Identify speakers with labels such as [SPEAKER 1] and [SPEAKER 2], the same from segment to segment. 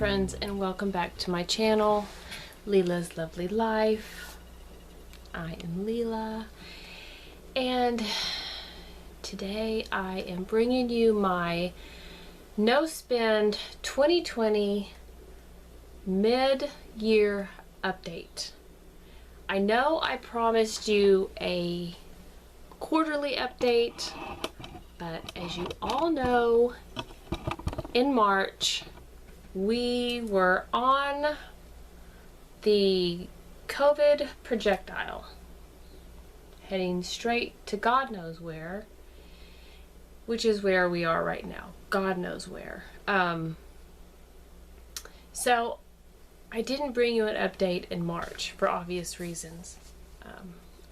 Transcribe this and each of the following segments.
[SPEAKER 1] friends, and welcome back to my channel, Leila's Lovely Life. I am Leila, and today I am bringing you my No Spend 2020 mid-year update. I know I promised you a quarterly update, but as you all know, in March we were on the COVID projectile, heading straight to God knows where, which is where we are right now. God knows where. So I didn't bring you an update in March for obvious reasons.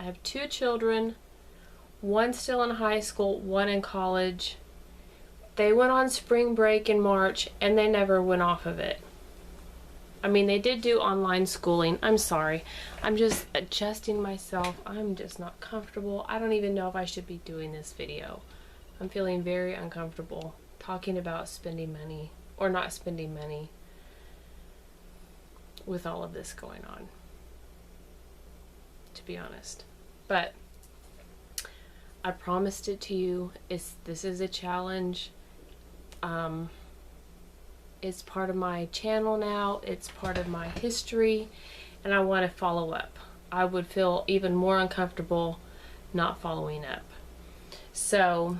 [SPEAKER 1] I have two children, one still in high school, one in college. They went on spring break in March and they never went off of it. I mean, they did do online schooling. I'm sorry. I'm just adjusting myself. I'm just not comfortable. I don't even know if I should be doing this video. I'm feeling very uncomfortable talking about spending money or not spending money with all of this going on, to be honest. But I promised it to you. This is a challenge. It's part of my channel now. It's part of my history, and I want to follow up. I would feel even more uncomfortable not following up. So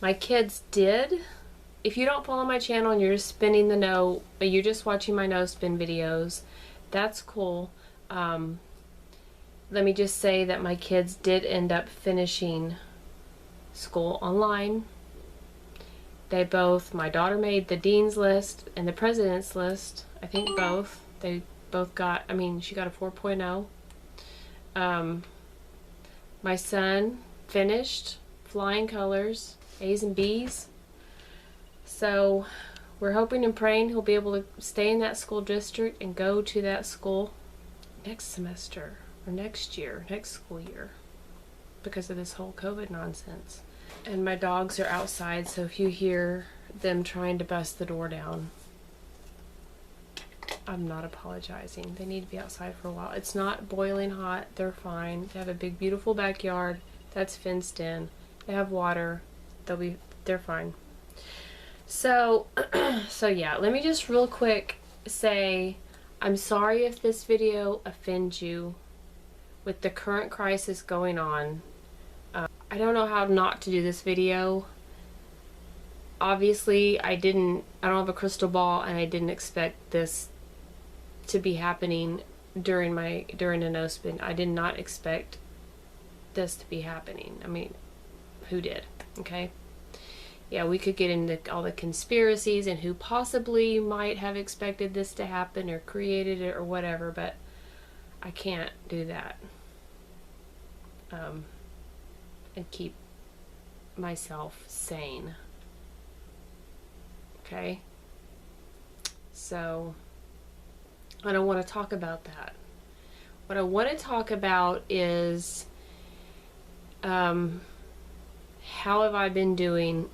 [SPEAKER 1] my kids did. If you don't follow my channel and you're just spinning the no, but you're just watching my no spin videos, that's cool. Let me just say that my kids did end up finishing school online. They both, my daughter made the dean's list and the president's list. I think both. They both got, I mean, she got a 4.0. My son finished flying colors, A's and B's. So we're hoping and praying he'll be able to stay in that school district and go to that school next semester or next year, next school year, because of this whole COVID nonsense. And my dogs are outside, so if you hear them trying to bust the door down, I'm not apologizing. They need to be outside for a while. It's not boiling hot. They're fine. They have a big, beautiful backyard that's fenced in. They have water. They're fine. So, yeah, let me just real quick say I'm sorry if this video offends you with the current crisis going on. I don't know how not to do this video. Obviously, I don't have a crystal ball, and I didn't expect this to be happening during a no spin. I did not expect this to be happening. I mean, who did? Okay. Yeah, we could get into all the conspiracies and who possibly might have expected this to happen or created it or whatever, but I can't do that. And keep myself sane. Okay? So, I don't want to talk about that. What I want to talk about is how have I been doing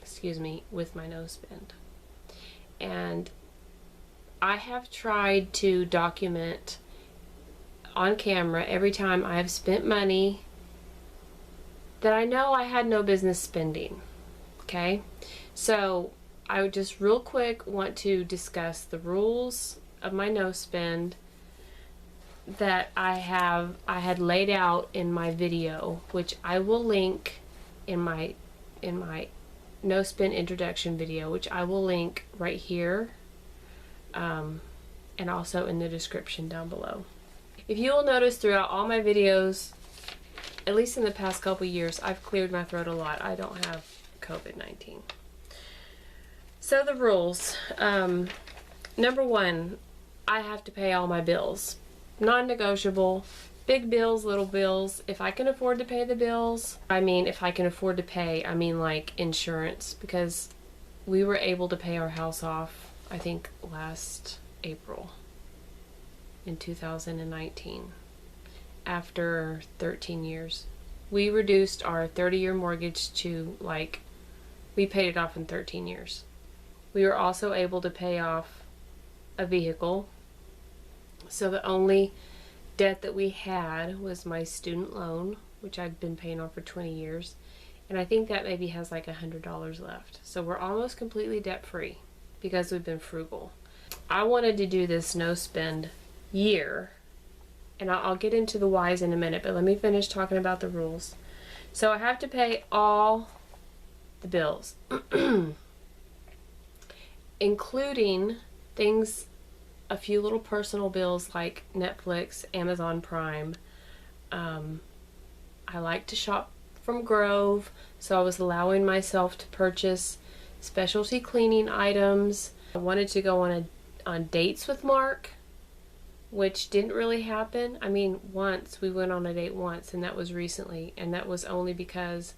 [SPEAKER 1] excuse me, with my no spend. And I have tried to document on camera every time I have spent money that I know I had no business spending. Okay, so I would just real quick want to discuss the rules of my no spend that I had laid out in my video, which I will link in my no spend introduction video, which I will link right here, and also in the description down below. If you will notice throughout all my videos, at least in the past couple years, I've cleared my throat a lot. I don't have COVID-19. So the rules. Number one, I have to pay all my bills. Non-negotiable. Big bills, little bills. If I can afford to pay the bills, I mean, if I can afford to pay, I mean like insurance, because we were able to pay our house off, I think, last April in 2019. After 13 years. We reduced our 30-year mortgage to, like, we paid it off in 13 years. We were also able to pay off a vehicle. So the only debt that we had was my student loan, which I'd been paying off for 20 years. And I think that maybe has like $100 left. So we're almost completely debt free because we've been frugal. I wanted to do this no spend year, and I'll get into the whys in a minute, but let me finish talking about the rules. So I have to pay all the bills, including things, a few little personal bills like Netflix, Amazon Prime. I like to shop from Grove, so I was allowing myself to purchase specialty cleaning items. I wanted to go on dates with Mark, which didn't really happen. I mean, once we went on a date once, and that was recently, and that was only because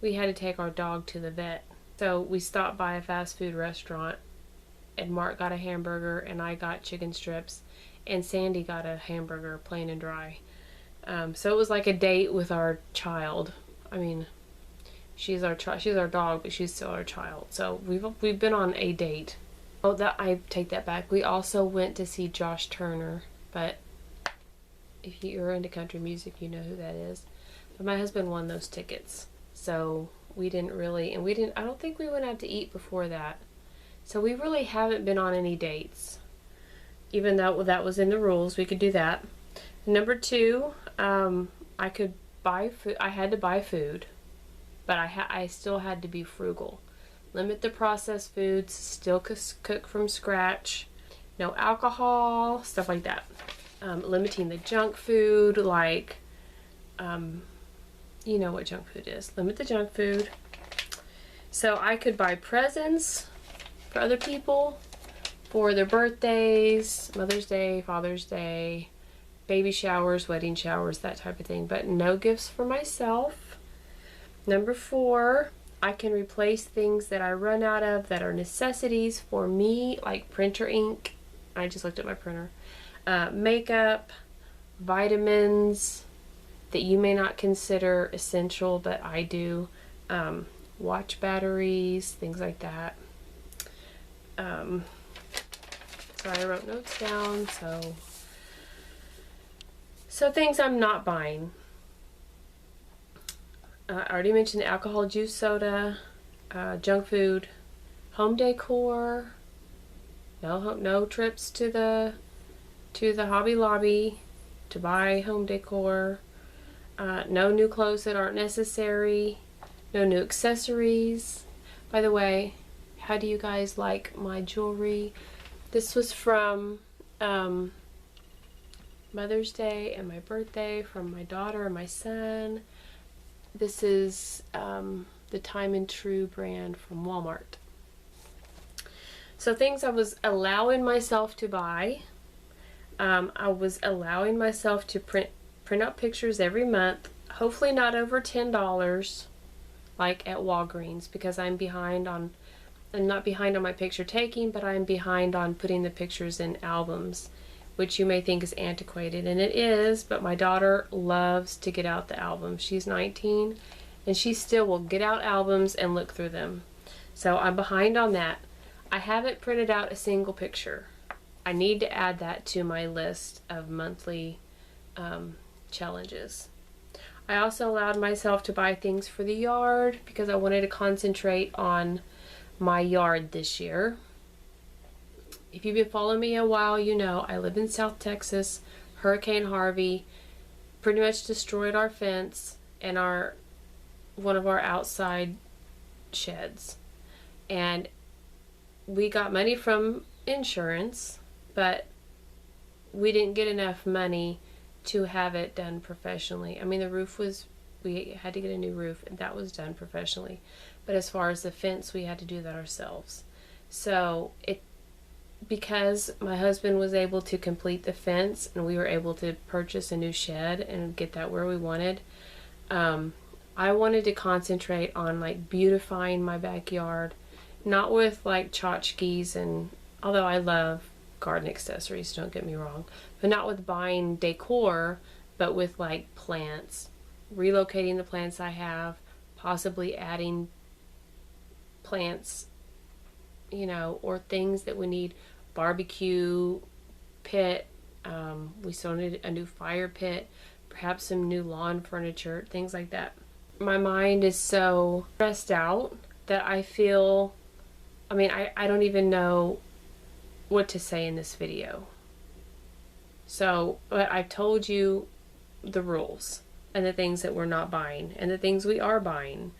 [SPEAKER 1] we had to take our dog to the vet. So we stopped by a fast food restaurant, and Mark got a hamburger and I got chicken strips, and Sandy got a hamburger, plain and dry. So it was like a date with our child. I mean, she's our dog, but she's still our child. So we've been on a date. Oh, that I take that back. We also went to see Josh Turner, but if you're into country music, you know who that is. But my husband won those tickets, so we didn't really, and I don't think we went out to eat before that. So we really haven't been on any dates, even though that was in the rules. We could do that. Number two, I could buy food. I had to buy food, but I still had to be frugal. Limit the processed foods, still cook from scratch, no alcohol, stuff like that. Limiting the junk food, like, you know what junk food is. Limit the junk food. So I could buy presents for other people for their birthdays, Mother's Day, Father's Day, baby showers, wedding showers, that type of thing, but no gifts for myself. Number four, I can replace things that I run out of that are necessities for me, like printer ink. I just looked at my printer. Makeup, vitamins that you may not consider essential, but I do. Watch batteries, things like that. So I wrote notes down, so things I'm not buying. I already mentioned alcohol, juice, soda, junk food, home decor. No trips to the Hobby Lobby to buy home decor. No new clothes that aren't necessary. No new accessories. By the way, how do you guys like my jewelry? This was from Mother's Day and my birthday from my daughter and my son. This is the Time and True brand from Walmart. So things I was allowing myself to buy. I was allowing myself to print out pictures every month. Hopefully not over $10, like at Walgreens, because I'm not behind on my picture taking, but I'm behind on putting the pictures in albums, which you may think is antiquated, and it is, but my daughter loves to get out the albums. She's 19, and she still will get out albums and look through them. So I'm behind on that. I haven't printed out a single picture. I need to add that to my list of monthly challenges. I also allowed myself to buy things for the yard because I wanted to concentrate on my yard this year. If you've been following me a while, you know I live in South Texas. Hurricane Harvey pretty much destroyed our fence and one of our outside sheds. And we got money from insurance, but we didn't get enough money to have it done professionally. I mean, we had to get a new roof, and that was done professionally. But as far as the fence, we had to do that ourselves. So because my husband was able to complete the fence and we were able to purchase a new shed and get that where we wanted, I wanted to concentrate on like beautifying my backyard, not with like tchotchkes, and although I love garden accessories, don't get me wrong, but not with buying decor, but with like plants, relocating the plants I have, possibly adding plants you know, or things that we need. Barbecue pit, we still need a new fire pit, perhaps some new lawn furniture, things like that. My mind is so stressed out that I feel, I mean, I don't even know what to say in this video. So, but I've told you the rules and the things that we're not buying and the things we are buying.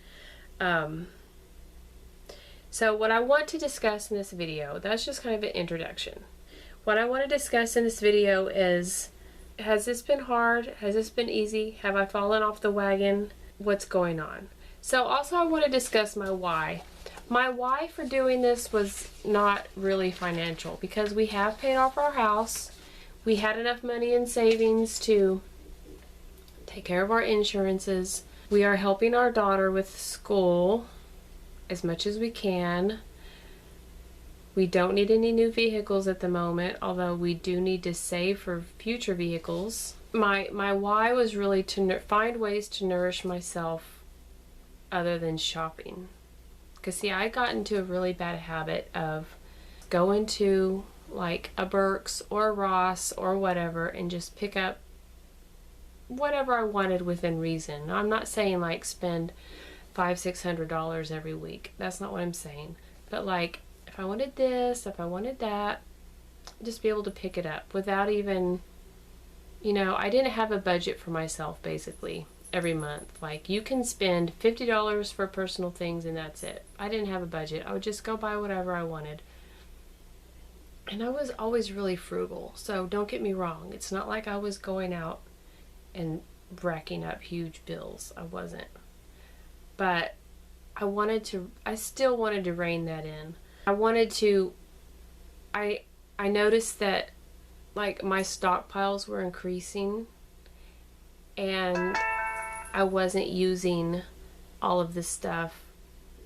[SPEAKER 1] So what I want to discuss in this video, that's just kind of an introduction. What I want to discuss in this video is, has this been hard? Has this been easy? Have I fallen off the wagon? What's going on? So also I want to discuss my why. My why for doing this was not really financial, because we have paid off our house. We had enough money in savings to take care of our insurances. We are helping our daughter with school as much as we can. We don't need any new vehicles at the moment, although we do need to save for future vehicles. My why was really to find ways to nourish myself other than shopping. Because see, I got into a really bad habit of going to like a Burke's or a Ross or whatever and just pick up whatever I wanted within reason. Now, I'm not saying like spend $500-600 every week. That's not what I'm saying. But like, if I wanted this, if I wanted that, just be able to pick it up without even, you know, I didn't have a budget for myself basically every month. Like, you can spend $50 for personal things and that's it. I didn't have a budget. I would just go buy whatever I wanted. And I was always really frugal. So don't get me wrong. It's not like I was going out and racking up huge bills. I wasn't. But I still wanted to rein that in. I noticed that like my stockpiles were increasing and I wasn't using all of this stuff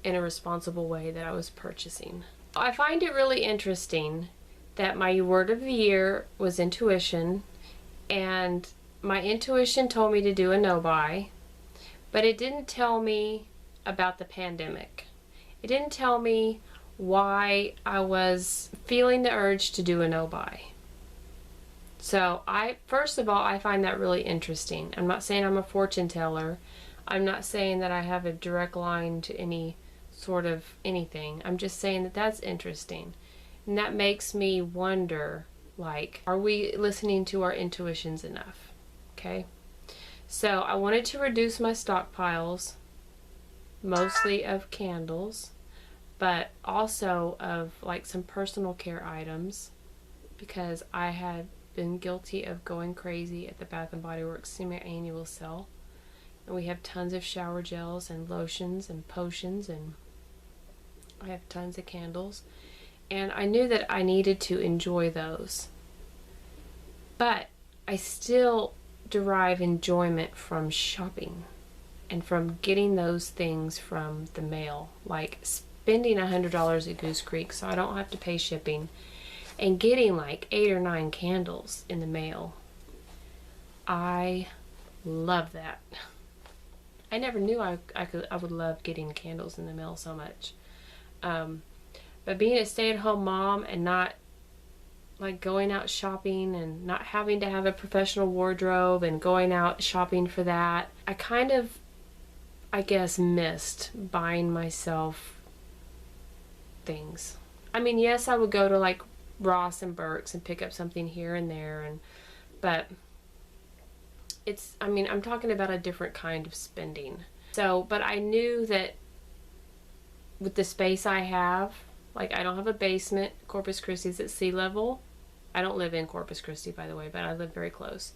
[SPEAKER 1] in a responsible way that I was purchasing. I find it really interesting that my word of the year was intuition, and my intuition told me to do a no-buy, but it didn't tell me about the pandemic. It didn't tell me why I was feeling the urge to do a no-buy. So first of all, I find that really interesting. I'm not saying I'm a fortune teller. I'm not saying that I have a direct line to any sort of anything. I'm just saying that that's interesting. And that makes me wonder, like, are we listening to our intuitions enough? Okay. So I wanted to reduce my stockpiles, mostly of candles, but also of like some personal care items, because I had been guilty of going crazy at the Bath & Body Works semi-annual sale. And we have tons of shower gels and lotions and potions, and I have tons of candles. And I knew that I needed to enjoy those. But I still derive enjoyment from shopping and from getting those things from the mail, like spending $100 at Goose Creek so I don't have to pay shipping, and getting like 8 or 9 candles in the mail. I love that. I never knew I would love getting candles in the mail so much. But being a stay-at-home mom and not like going out shopping and not having to have a professional wardrobe and going out shopping for that, I kind of, I guess, missed buying myself things. I mean, yes, I would go to like Ross and Burke's and pick up something here and there, but it's, I mean, I'm talking about a different kind of spending. So, but I knew that with the space I have, like, I don't have a basement. Corpus Christi's at sea level. I don't live in Corpus Christi, by the way, but I live very close.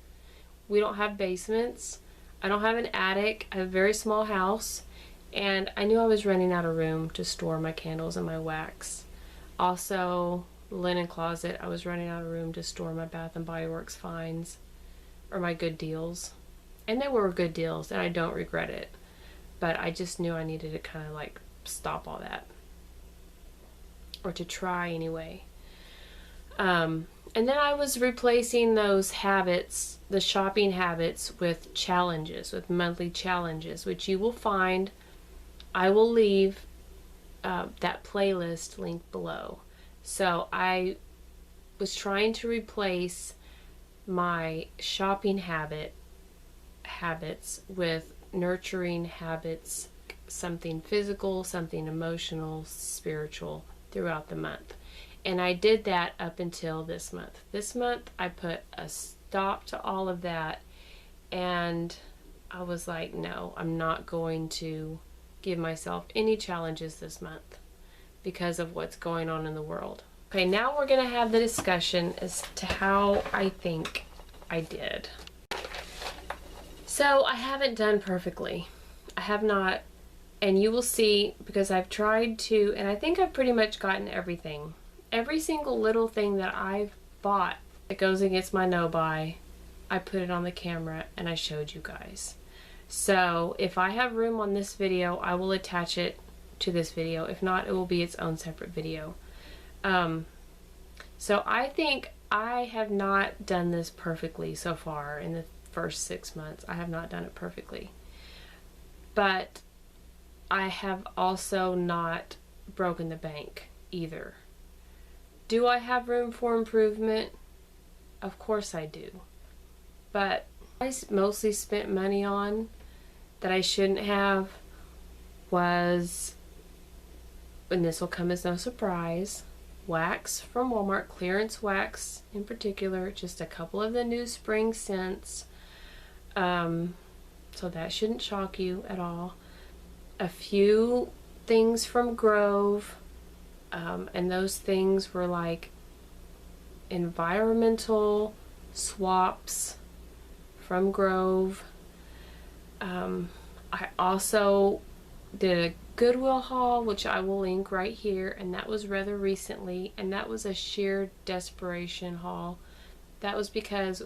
[SPEAKER 1] We don't have basements. I don't have an attic. I have a very small house, and I knew I was running out of room to store my candles and my wax. Also, linen closet, I was running out of room to store my Bath & Body Works finds or my good deals. And they were good deals, and I don't regret it. But I just knew I needed to kind of like stop all that. Or to try anyway. And then I was replacing those habits, the shopping habits, with challenges, with monthly challenges, which you will find. I will leave that playlist linked below. So I was trying to replace my shopping habits with nurturing habits, something physical, something emotional, spiritual throughout the month. And I did that up until this month. This month I put a stop to all of that, and I was like, no, I'm not going to give myself any challenges this month because of what's going on in the world. Okay, now we're going to have the discussion as to how I think I did. So I haven't done perfectly. I have not, and you will see, because I've tried to, and I think I've pretty much gotten everything. Every single little thing that I've bought that goes against my no buy, I put it on the camera and I showed you guys. So if I have room on this video, I will attach it to this video. If not, it will be its own separate video. So I think I have not done this perfectly so far in the first 6 months. I have not done it perfectly. But I have also not broken the bank either. Do I have room for improvement? Of course I do. But I mostly spent money on that I shouldn't have was, and this will come as no surprise, wax from Walmart, clearance wax in particular, just a couple of the new spring scents. So that shouldn't shock you at all. A few things from Grove, and those things were like environmental swaps from Grove. I also did a Goodwill haul, which I will link right here, and that was rather recently, and that was a sheer desperation haul. That was because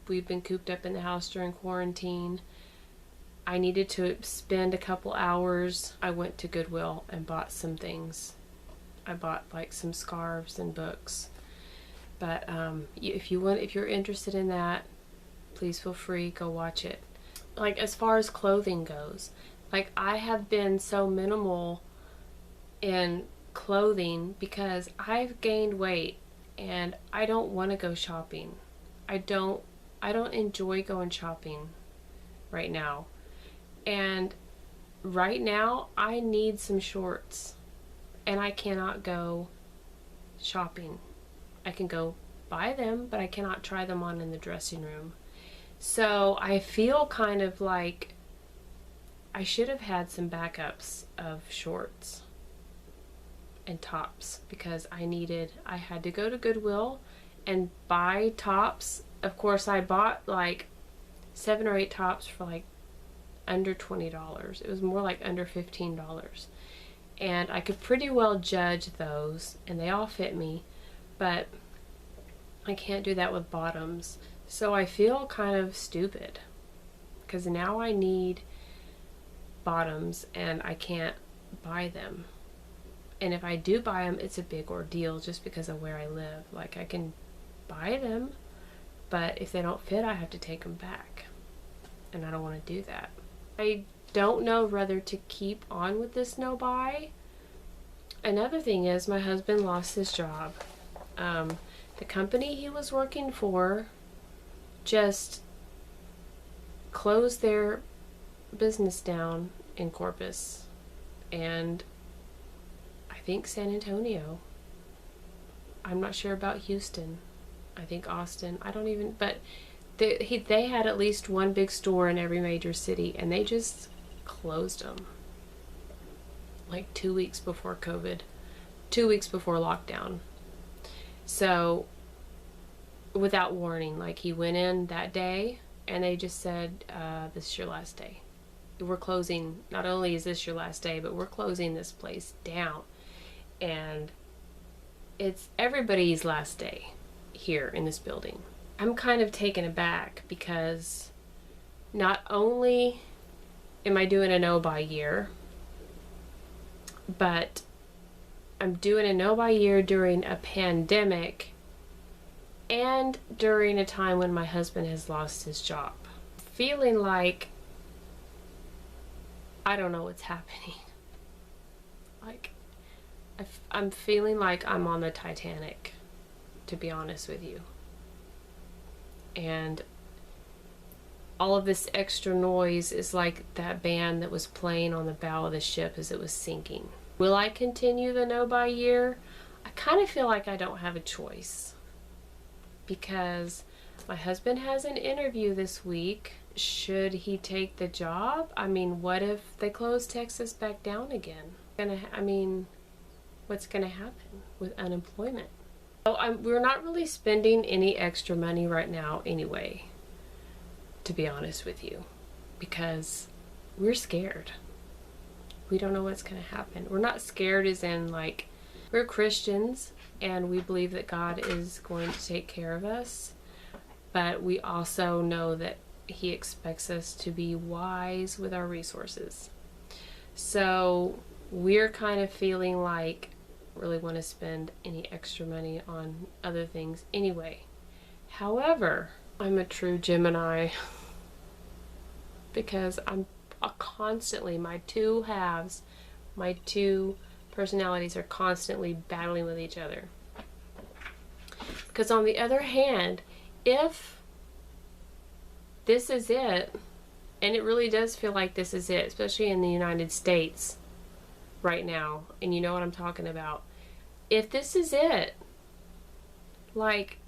[SPEAKER 1] we've been cooped up in the house during quarantine. I needed to spend a couple hours. I went to Goodwill and bought some things. I bought like some scarves and books. But if you're interested in that, please feel free, go watch it. Like, as far as clothing goes, like, I have been so minimal in clothing because I've gained weight and I don't want to go shopping. I don't enjoy going shopping right now. And right now I need some shorts and I cannot go shopping. I can go buy them, but I cannot try them on in the dressing room. So I feel kind of like I should have had some backups of shorts and tops because I had to go to Goodwill and buy tops. Of course, I bought like 7 or 8 tops for like under $20. It was more like under $15. And I could pretty well judge those, and they all fit me, but I can't do that with bottoms. So I feel kind of stupid because now I need bottoms and I can't buy them. And if I do buy them, it's a big ordeal just because of where I live. Like, I can buy them, but if they don't fit, I have to take them back. And I don't want to do that. I don't know whether to keep on with this no buy. Another thing is my husband lost his job. The company he was working for just closed their business down in Corpus and I think San Antonio. I'm not sure about Houston. I think Austin. I don't even, but they had at least one big store in every major city and they just closed them like 2 weeks before COVID, 2 weeks before lockdown. So without warning, like, he went in that day and they just said, this is your last day. We're closing, not only is this your last day, but we're closing this place down. And it's everybody's last day here in this building. I'm kind of taken aback because not only am I doing a no-buy year, but I'm doing a no-buy year during a pandemic and during a time when my husband has lost his job. Feeling like I don't know what's happening. Like, I'm feeling like I'm on the Titanic, to be honest with you. And all of this extra noise is like that band that was playing on the bow of the ship as it was sinking. Will I continue the no buy year? I kind of feel like I don't have a choice, because my husband has an interview this week. Should he take the job? I mean, what if they close Texas back down again? What's gonna happen with unemployment? So we're not really spending any extra money right now anyway, to be honest with you, because we're scared. We don't know what's gonna happen. We're not scared as in, like, we're Christians and we believe that God is going to take care of us, but we also know that He expects us to be wise with our resources. So we're kind of feeling like really want to spend any extra money on other things anyway. However, I'm a true Gemini because I'm constantly, my two halves, my two personalities are constantly battling with each other. Because on the other hand, if this is it, and it really does feel like this is it, especially in the United States right now, and you know what I'm talking about. If this is it, like,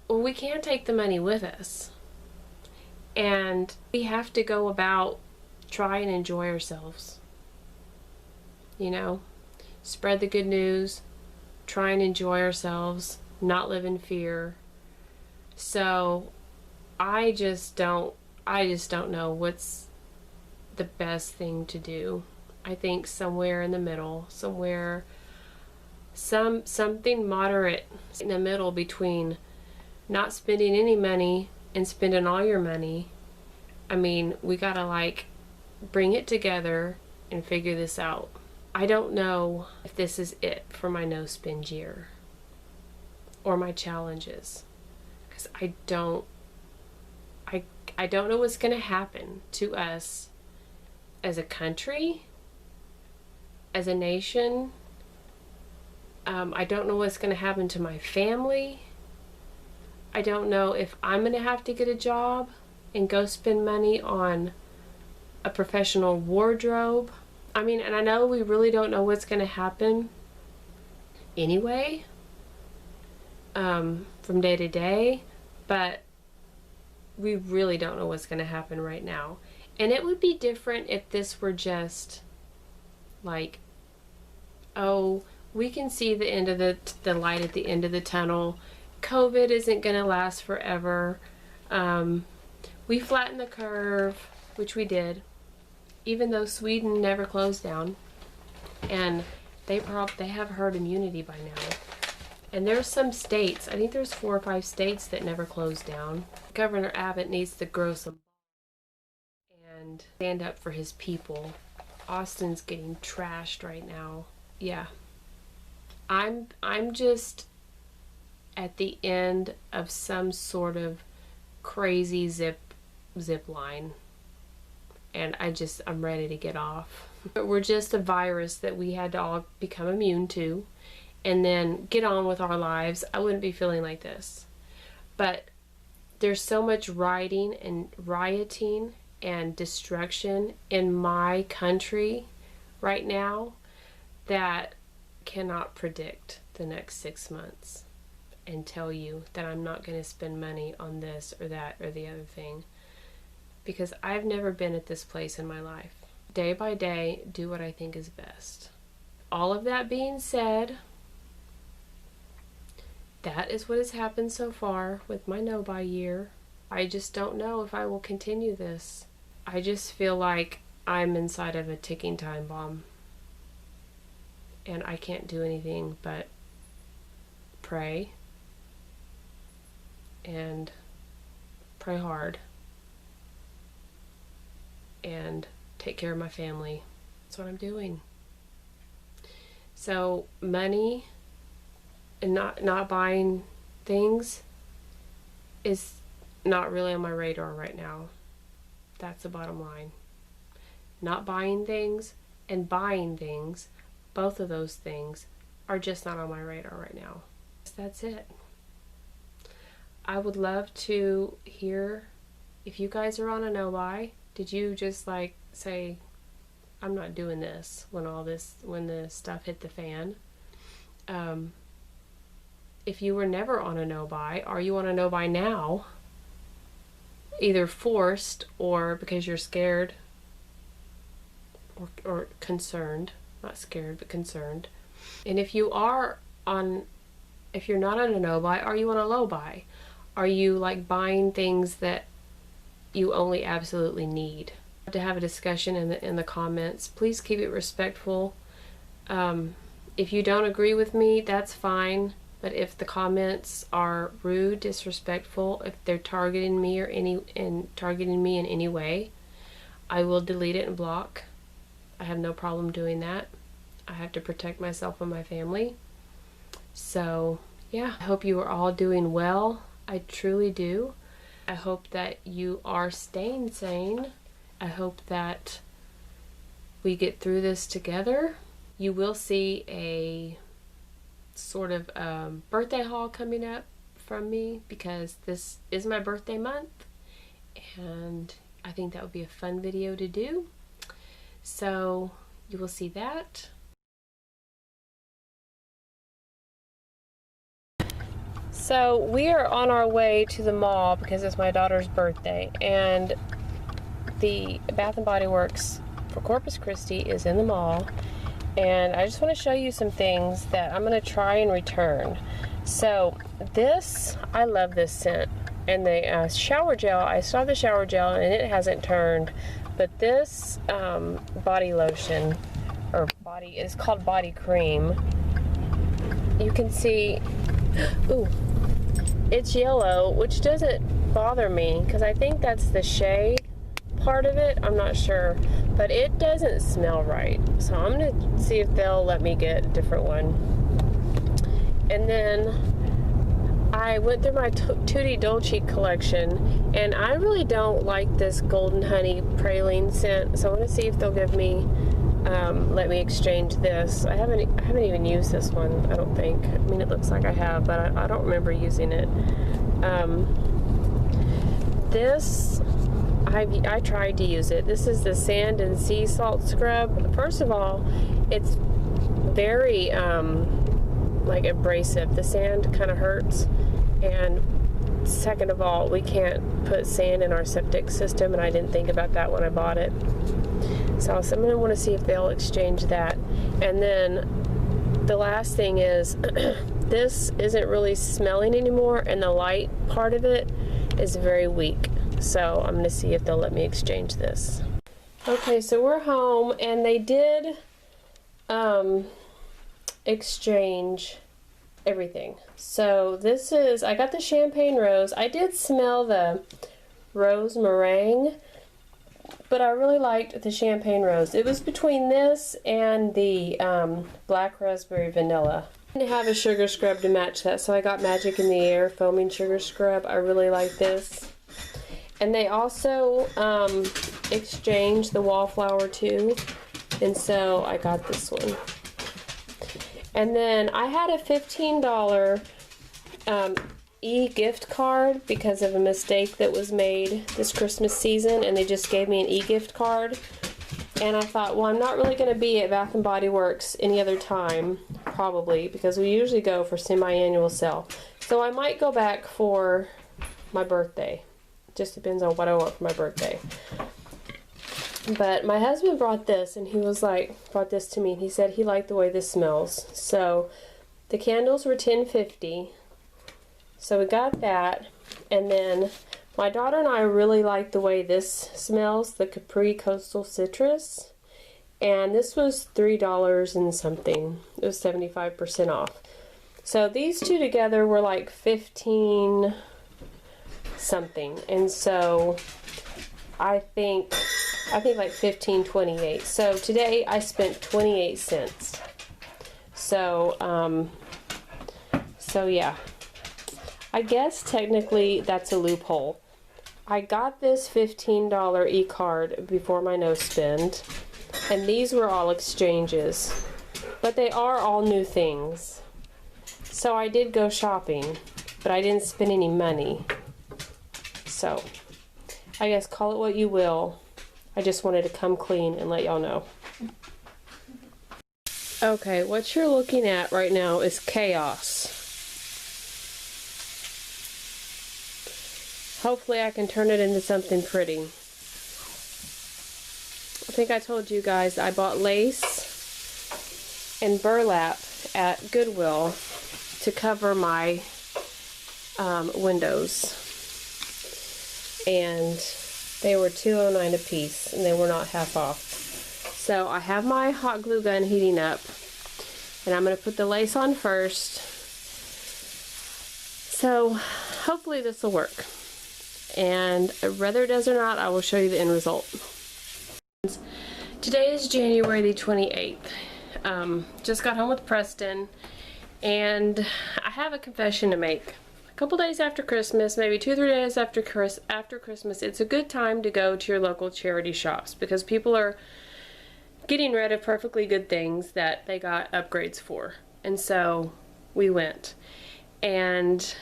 [SPEAKER 1] well, we can't take the money with us. And we have to go about try and enjoy ourselves. You know, spread the good news, try and enjoy ourselves, not live in fear. So I just don't know what's the best thing to do. I think somewhere in the middle, something moderate in the middle between not spending any money and spending all your money. I mean, we gotta, like, bring it together and figure this out. I don't know if this is it for my no spend year or my challenges, because I don't know what's gonna happen to us as a country, as a nation. I don't know what's gonna happen to my family. I don't know if I'm going to have to get a job and go spend money on a professional wardrobe. I mean, and I know we really don't know what's going to happen anyway, from day to day, but we really don't know what's going to happen right now. And it would be different if this were just like, oh, we can see the end of the light at the end of the tunnel. COVID isn't going to last forever. We flattened the curve, which we did, even though Sweden never closed down, and they have herd immunity by now. And there's some states, I think there's 4 or 5 states that never closed down. Governor Abbott needs to grow some and stand up for his people. Austin's getting trashed right now. Yeah. I'm just at the end of some sort of crazy zip line, and I'm ready to get off. We're just a virus that we had to all become immune to and then get on with our lives. I wouldn't be feeling like this, but there's so much rioting and destruction in my country right now that cannot predict the next 6 months and tell you that I'm not going to spend money on this or that or the other thing, because I've never been at this place in my life. Day by day, do what I think is best. All of that being said, that is what has happened so far with my no-buy year. I just don't know if I will continue this. I just feel like I'm inside of a ticking time bomb, and I can't do anything but pray and pray hard and take care of my family. That's what I'm doing. So money and not buying things is not really on my radar right now. That's the bottom line. Not buying things and buying things, both of those things are just not on my radar right now. That's it. I would love to hear if you guys are on a no-buy. Did you just like say, I'm not doing this when the stuff hit the fan? If you were never on a no-buy, are you on a no-buy now? Either forced or because you're scared or concerned. Not scared, but concerned. And if you're not on a no-buy, are you on a low-buy? Are you like buying things that you only absolutely need? To have a discussion in the comments. Please keep it respectful. If you don't agree with me, that's fine. But if the comments are rude, disrespectful, if they're targeting me in any way, I will delete it and block. I have no problem doing that. I have to protect myself and my family. So yeah, I hope you are all doing well. I truly do. I hope that you are staying sane. I hope that we get through this together. You will see a sort of birthday haul coming up from me because this is my birthday month and I think that would be a fun video to do. So you will see that. So we are on our way to the mall because it's my daughter's birthday, and the Bath & Body Works for Corpus Christi is in the mall, and I just want to show you some things that I'm going to try and return. So this, I love this scent, and the shower gel, I saw the shower gel and it hasn't turned, but this body lotion, or body, it's called body cream. You can see, ooh, it's yellow, which doesn't bother me because I think that's the shea part of it. I'm not sure, but it doesn't smell right. So I'm gonna see if they'll let me get a different one. And then I went through my Tutti Dolce collection, and I really don't like this golden honey praline scent. So I want to see if they'll give me, let me exchange this. I haven't even used this one, I don't think. I mean, it looks like I have, but I don't remember using it. This, I tried to use it. This is the Sand and Sea Salt Scrub. First of all, it's very like abrasive. The sand kind of hurts. And second of all, we can't put sand in our septic system, and I didn't think about that when I bought it. So I'm going to want to see if they'll exchange that. And then the last thing is this isn't really smelling anymore, and the light part of it is very weak. So I'm going to see if they'll let me exchange this. Okay, so we're home, and they did exchange everything. So this is, I got the champagne rose. I did smell the rose meringue, but I really liked the champagne rose. It was between this and the black raspberry vanilla. I didn't have a sugar scrub to match that, so I got Magic in the Air foaming sugar scrub. I really like this. And they also exchanged the wallflower too, and so I got this one. And then I had a $15 e-gift card because of a mistake that was made this Christmas season, and they just gave me an e-gift card. And I thought, well, I'm not really going to be at Bath & Body Works any other time, probably, because we usually go for semi-annual sale. So I might go back for my birthday. Just depends on what I want for my birthday. But my husband brought this, and he was like, brought this to me, and he said he liked the way this smells. So the candles were $10.50. So we got that, and then my daughter and I really like the way this smells, the Capri Coastal Citrus. And this was $3 and something. It was 75% off. So these two together were like 15 something. And so I think like 15.28. So today I spent 28 cents. So so yeah. I guess technically that's a loophole. I got this $15 e-card before my no spend, And these were all exchanges, but they are all new things. So I did go shopping, but I didn't spend any money. So I guess call it what you will. I just wanted to come clean and let y'all know. Okay, what you're looking at right now is chaos. Hopefully I can turn it into something pretty. I think I told you guys I bought lace and burlap at Goodwill to cover my windows. And they were $2.09 a piece, and they were not half off. So I have my hot glue gun heating up, and I'm going to put the lace on first. So hopefully this will work. And whether it does or not, I will show you the end result. Today is January the 28th. Just got home with Preston, and I have a confession to make. A couple days after Christmas, maybe 2 or 3 days after Christmas, it's a good time to go to your local charity shops because people are getting rid of perfectly good things that they got upgrades for. And so we went. And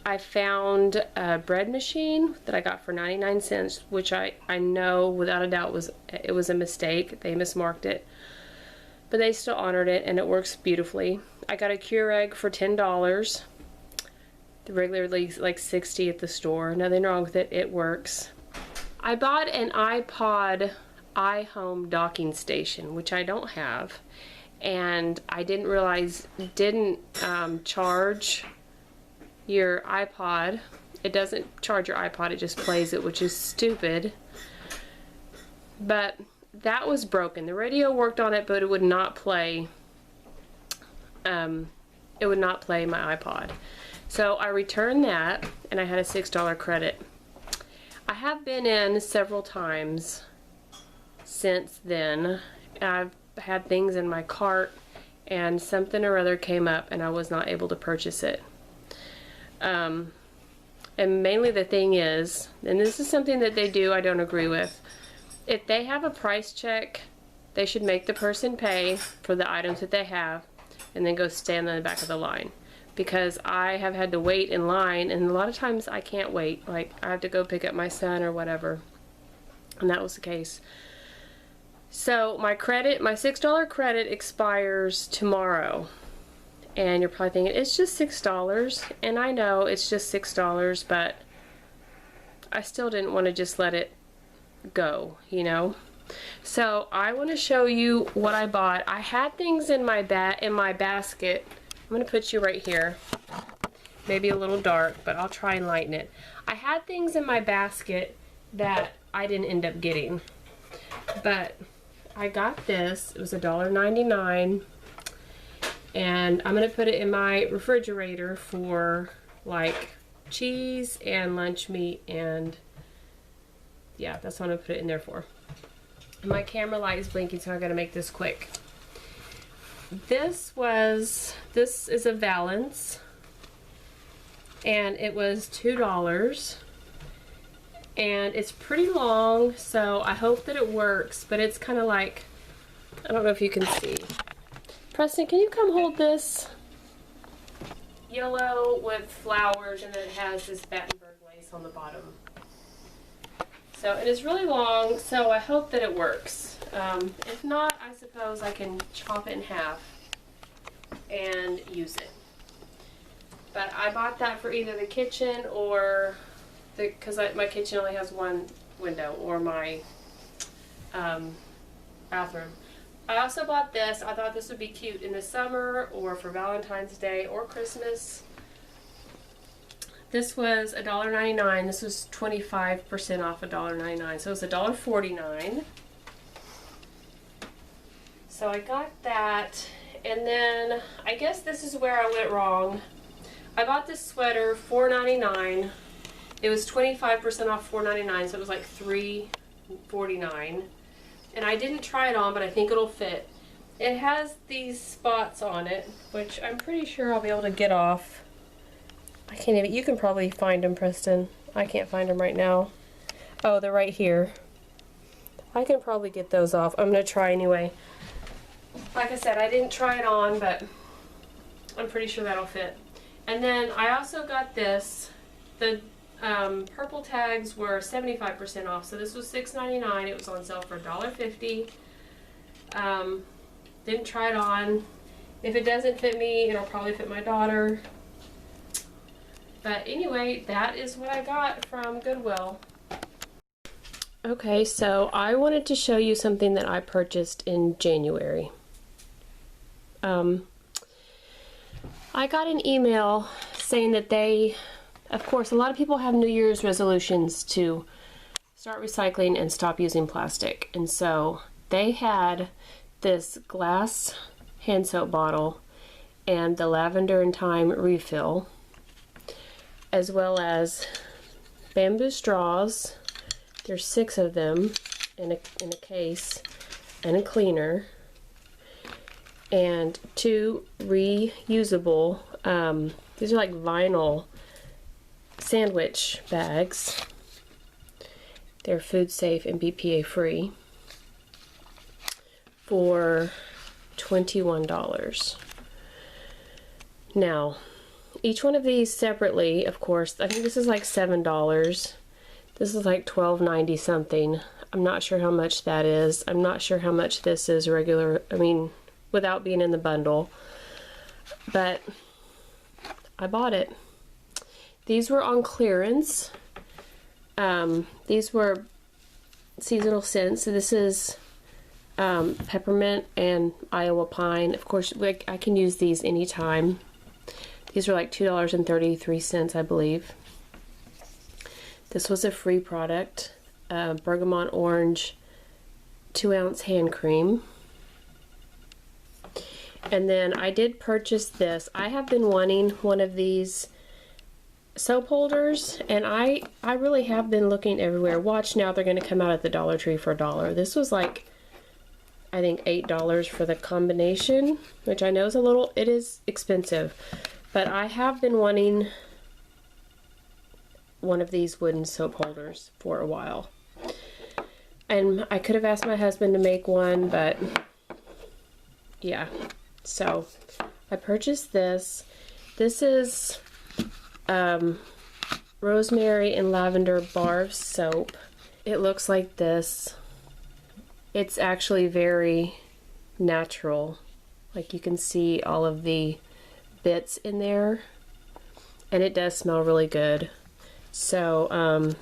[SPEAKER 1] I found a bread machine that I got for 99 cents, which I know without a doubt was a mistake. They mismarked it. But they still honored it, and it works beautifully. I got a Keurig for $10. Regularly like $60 at the store. Nothing wrong with it. It works. I bought an iPod iHome docking station, which I don't have, and I didn't realize didn't charge your iPod. It doesn't charge your iPod, it just plays it, which is stupid. But that was broken. The radio worked on it, but it would not play my iPod. So I returned that, and I had a $6 credit. I have been in several times since then. I've had things in my cart, and something or other came up, and I was not able to purchase it. And mainly the thing is, and this is something that they do I don't agree with, if they have a price check, they should make the person pay for the items that they have, and then go stand in the back of the line. Because I have had to wait in line, and a lot of times I can't wait. Like, I have to go pick up my son or whatever. And that was the case. So my $6 credit expires tomorrow. And you're probably thinking, it's just $6. And I know it's just $6, but I still didn't want to just let it go, you know? So I want to show you what I bought. I had things in my basket. I'm going to put you right here. Maybe a little dark, but I'll try and lighten it. I had things in my basket that I didn't end up getting. But I got this. It was $1.99. And I'm going to put it in my refrigerator for like cheese and lunch meat, and yeah, that's what I'm going to put it in there for. And my camera light is blinking, so I got to make this quick. This is a Valance, and it was $2, and it's pretty long, so I hope that it works, but it's kind of like, I don't know if you can see. Preston, can you come hold this? Yellow with flowers, and then it has this Battenberg lace on the bottom. So it is really long, so I hope that it works. If not, I suppose I can chop it in half and use it. But I bought that for either the kitchen or because my kitchen only has one window, or my bathroom. I also bought this. I thought this would be cute in the summer or for Valentine's Day or Christmas. This was $1.99. This was 25% off $1.99. So it was $1.49. So I got that. And then I guess this is where I went wrong. I bought this sweater $4.99. It was 25% off $4.99, so it was like $3.49. And I didn't try it on, but I think it'll fit. It has these spots on it, which I'm pretty sure I'll be able to get off. I can't even, you can probably find them, Preston. I can't find them right now. Oh, they're right here. I can probably get those off. I'm going to try anyway. Like I said, I didn't try it on, but I'm pretty sure that'll fit. And then I also got this. The purple tags were 75% off, so this was $6.99. It was on sale for $1.50. Didn't try it on. If it doesn't fit me, it'll probably fit my daughter. But anyway, that is what I got from Goodwill. Okay, so I wanted to show you something that I purchased in January. I got an email saying that they, of course, a lot of people have New Year's resolutions to start recycling and stop using plastic. And so they had this glass hand soap bottle and the lavender and thyme refill, as well as bamboo straws. There's 6 of them in a case, and a cleaner, and 2 reusable, these are like vinyl sandwich bags. They're food safe and BPA free for $21. Now, each one of these separately, of course, I think this is like $7. This is like $12.90 something. I'm not sure how much that is. I'm not sure how much this is regular, I mean, without being in the bundle. But I bought it. These were on clearance. These were seasonal scents. So this is peppermint and Iowa pine. Of course, I can use these anytime. These are like $2.33, I believe. This was a free product. Bergamot orange 2-ounce hand cream. And then I did purchase this. I have been wanting one of these soap holders, and I really have been looking everywhere. Watch now, they're going to come out at the Dollar Tree for $1. This was like, I think $8 for the combination, which I know is it is expensive. But I have been wanting one of these wooden soap holders for a while. And I could have asked my husband to make one, but yeah. So I purchased this. This is rosemary and lavender bar soap. It looks like this. It's actually very natural. Like you can see all of the bits in there, and it does smell really good. So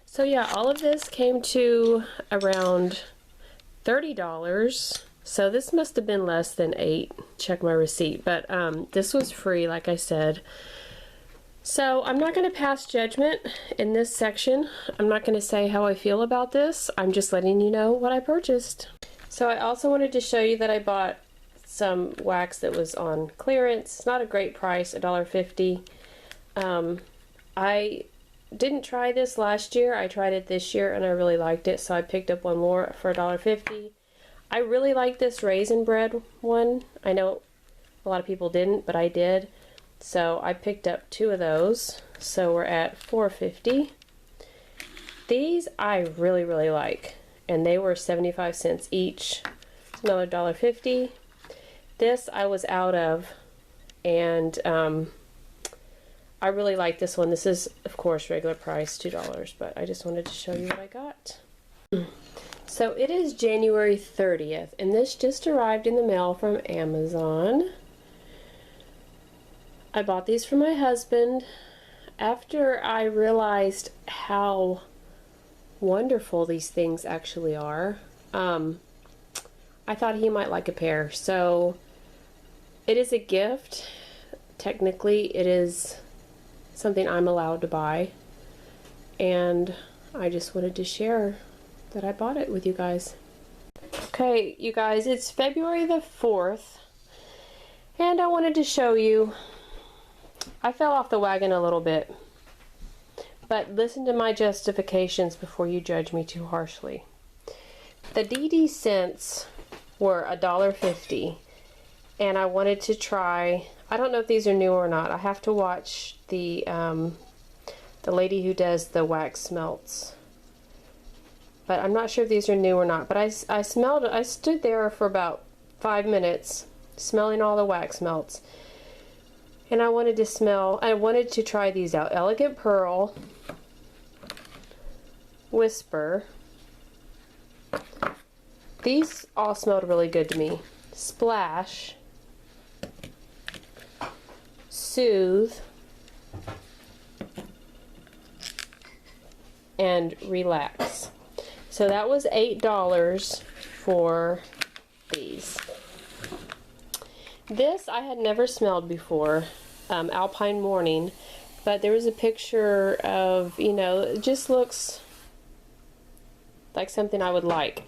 [SPEAKER 1] so yeah, all of this came to around $30. So this must have been less than $8. Check my receipt, but this was free, like I said. So I'm not going to pass judgment in this section. I'm not going to say how I feel about this. I'm just letting you know what I purchased. So I also wanted to show you that I bought some wax that was on clearance. It's not a great price, $1.50. I didn't try this last year. I tried it this year and I really liked it, so I picked up one more for $1.50. I really like this raisin bread one. I know a lot of people didn't, but I did. So I picked up 2 of those. So we're at $4.50. These I really, really like, and they were 75 cents each. It's another $1.50. This I was out of, and I really like this one. This is, of course, regular price, $2, but I just wanted to show you what I got. So it is January 30th, and this just arrived in the mail from Amazon. I bought these for my husband after I realized how wonderful these things actually are. I thought he might like a pair. So it is a gift. Technically, it is something I'm allowed to buy, and I just wanted to share that I bought it with you guys. Okay, you guys, it's February the 4th, and I wanted to show you, I fell off the wagon a little bit, but listen to my justifications before you judge me too harshly. The DD scents were $1.50, and I wanted to try, I don't know if these are new or not. I have to watch the lady who does the wax melts but I'm not sure if these are new or not. But I smelled it. I stood there for about 5 minutes smelling all the wax melts. And I wanted to try these out. Elegant Pearl, Whisper. These all smelled really good to me. Splash, Soothe, and Relax. So that was $8 for these. This I had never smelled before, Alpine Morning, but there was a picture of, you know, it just looks like something I would like.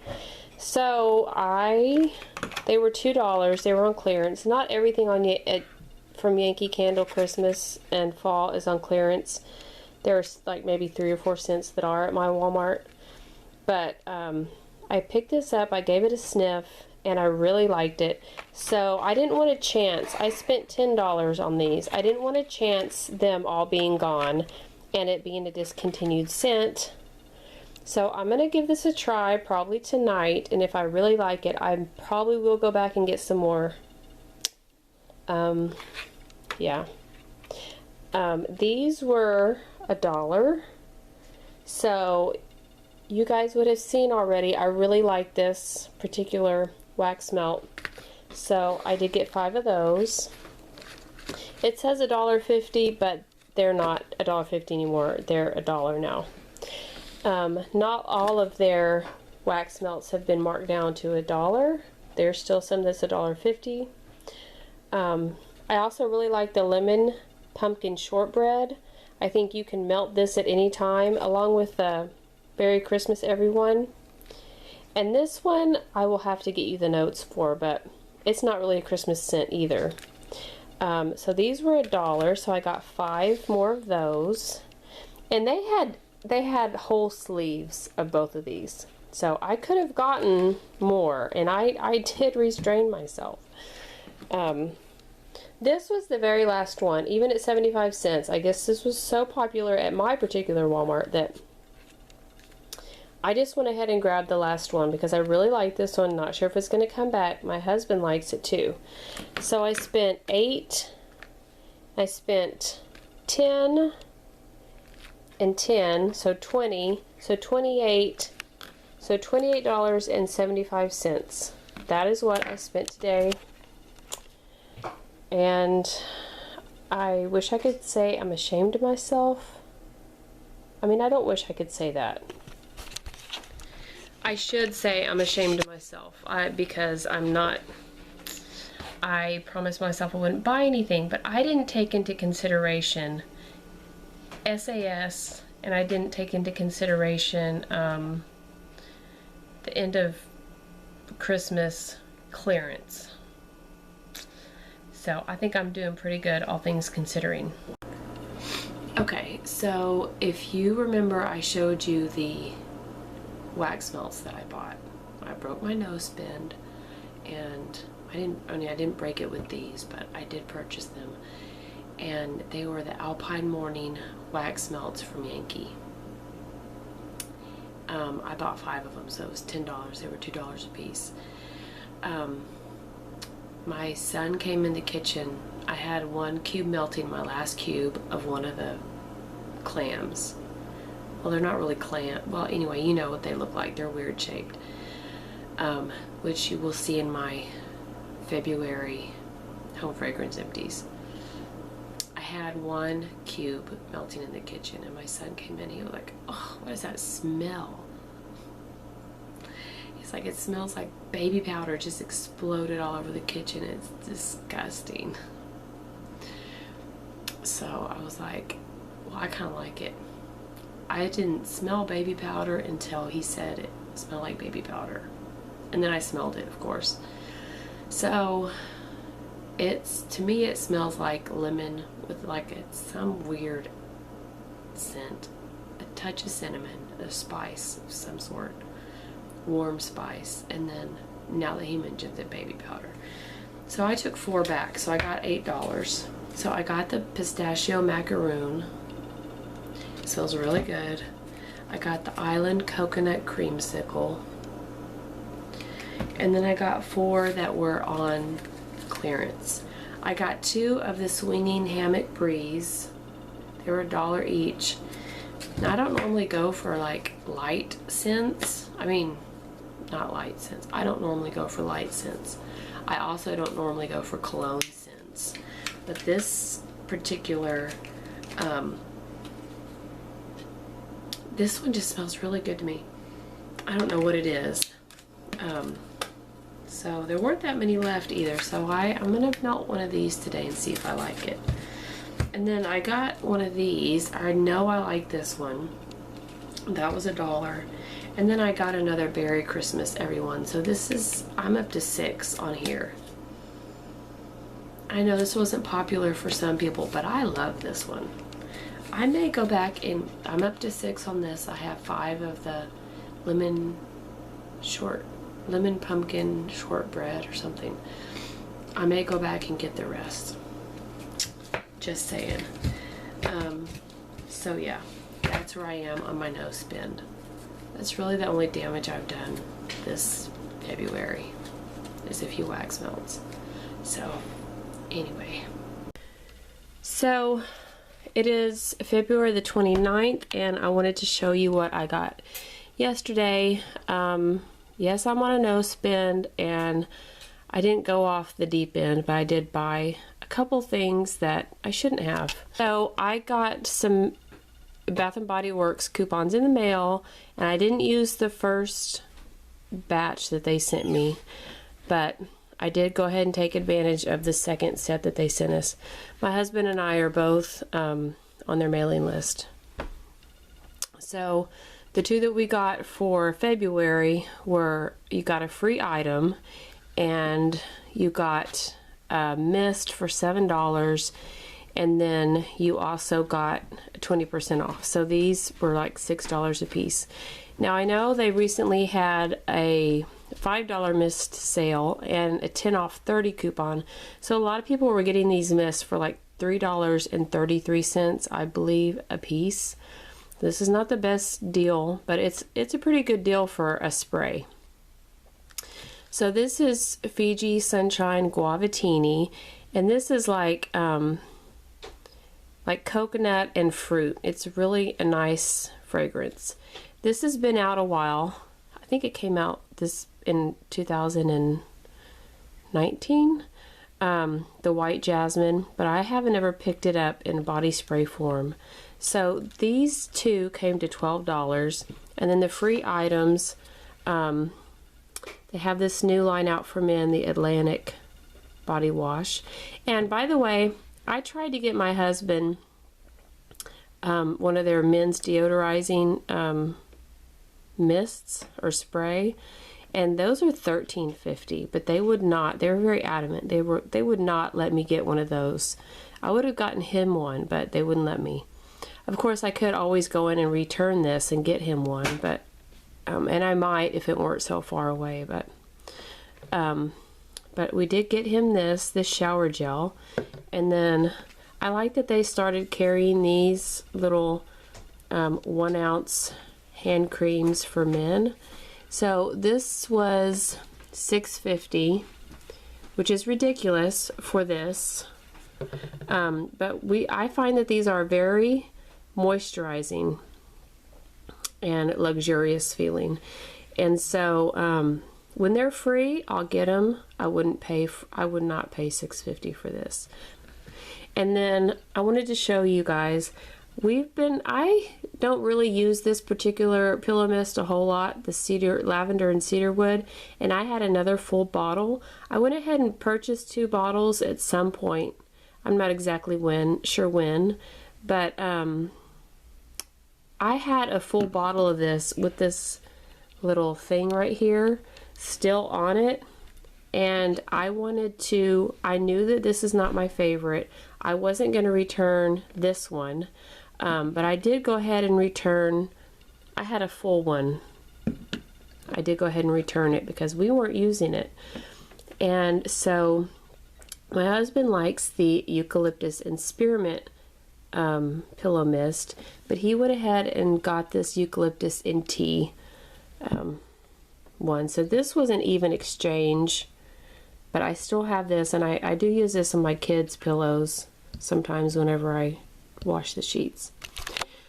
[SPEAKER 1] So they were $2. They were on clearance. Not everything from Yankee Candle Christmas and Fall is on clearance. There's like maybe 3 or 4 cents that are at my Walmart. But I picked this up, I gave it a sniff, and I really liked it. So I didn't want to chance, I spent $10 on these. I didn't want to chance them all being gone and it being a discontinued scent. So I'm going to give this a try probably tonight, and if I really like it, I probably will go back and get some more. Yeah. These were $1. So you guys would have seen already, I really like this particular wax melt. So I did get 5 of those. It says $1.50, but they're not $1.50 anymore. They're $1 now. Not all of their wax melts have been marked down to $1. There's still some that's $1.50. I also really like the lemon pumpkin shortbread. I think you can melt this at any time, along with the Merry Christmas Everyone. And this one I will have to get you the notes for, but it's not really a Christmas scent either. So these were $1, so I got 5 more of those. And they had whole sleeves of both of these. So I could have gotten more, and I did restrain myself. This was the very last one, even at 75 cents. I guess this was so popular at my particular Walmart that I just went ahead and grabbed the last one because I really like this one. Not sure if it's going to come back. My husband likes it too. So I spent 8, I spent 10 and 10, so 20, so 28, so $28.75. That is what I spent today. And I wish I could say I'm ashamed of myself. I mean, I don't wish I could say that. I should say I'm ashamed of myself because I'm not. I promised myself I wouldn't buy anything, but I didn't take into consideration SAS, and I didn't take into consideration the end of Christmas clearance. So I think I'm doing pretty good, all things considering. Okay, so if you remember, I showed you the wax melts that I bought. I broke my nose bend, and I didn't break it with these, but I did purchase them. And they were the Alpine Morning wax melts from Yankee. I bought 5 of them, so it was $10. They were $2 a piece. My son came in the kitchen. I had one cube melting, my last cube of one of the clams. Well, they're not really clam. Well, anyway, you know what they look like. They're weird shaped. Which you will see in my February home fragrance empties. I had 1 cube melting in the kitchen, and my son came in. He was like, "Oh, what does that smell?" He's like, "It smells like baby powder just exploded all over the kitchen. It's disgusting." So I was like, well, I kind of like it. I didn't smell baby powder until he said it smelled like baby powder. And then I smelled it, of course. So to me it smells like lemon with like some weird scent. A touch of cinnamon, a spice of some sort. Warm spice. And then now that he mentioned the baby powder. So I took 4 back, so I got $8. So I got the pistachio macaroon. It smells really good. I got the Island Coconut Creamsicle. And then I got 4 that were on clearance. I got 2 of the Swinging Hammock Breeze. They were $1 each. Now, I don't normally go for like light scents. I mean, not light scents. I don't normally go for light scents. I also don't normally go for cologne scents. But this particular, this one just smells really good to me. I don't know what it is. So there weren't that many left either. So I'm gonna melt one of these today and see if I like it. And then I got one of these. I know I like this one. That was $1. And then I got another Berry Christmas Everyone. So this is, I'm up to 6 on here. I know this wasn't popular for some people, but I love this one. I may go back and, I'm up to 6 on this. I have 5 of the lemon pumpkin shortbread or something. I may go back and get the rest. Just saying. So yeah, that's where I am on my nose spin. That's really the only damage I've done this February, is a few wax melts. So anyway. So it is February the 29th, and I wanted to show you what I got yesterday. Yes, I'm on a no spend, and I didn't go off the deep end, but I did buy a couple things that I shouldn't have. So I got some Bath & Body Works coupons in the mail, and I didn't use the first batch that they sent me, but I did go ahead and take advantage of the second set that they sent us. My husband and I are both on their mailing list. So the 2 that we got for February were, you got a free item, and you got mist for $7, and then you also got 20% off. So these were like $6 a piece. Now I know they recently had a $5 mist sale and a 10 off 30 coupon. So a lot of people were getting these mists for like $3.33, I believe, a piece. This is not the best deal, but it's a pretty good deal for a spray. So this is Fiji Sunshine Guavatini, and this is like coconut and fruit. It's really a nice fragrance. This has been out a while. I think it came out in 2019. The white jasmine, but I haven't ever picked it up in body spray form. So these 2 came to $12, and then the free items, they have this new line out for men, the Atlantic body wash. And by the way, I tried to get my husband one of their men's deodorizing mists or spray, and those are $13.50, but they would not. They were very adamant. They would not let me get one of those. I would have gotten him one, but they wouldn't let me. Of course, I could always go in and return this and get him one, but and I might if it weren't so far away. But we did get him this shower gel, and then I like that they started carrying these little 1 ounce hand creams for men. So this was $6.50, which is ridiculous for this. But I find that these are very moisturizing and luxurious feeling. And so when they're free, I'll get them. I would not pay $6.50 for this. And then I wanted to show you guys, I don't really use this particular pillow mist a whole lot, the lavender and cedarwood, and I had another full bottle. I went ahead and purchased 2 bottles at some point. I'm not exactly sure when, but I had a full bottle of this with this little thing right here still on it, and I knew that this is not my favorite. I wasn't going to return this one, but I did go ahead and return. I had a full one. I did go ahead and return it because we weren't using it. And so my husband likes the eucalyptus and spearmint pillow mist, but he went ahead and got this eucalyptus in tea one. So this was an even exchange, but I still have this, and I do use this on my kids' pillows sometimes whenever I wash the sheets.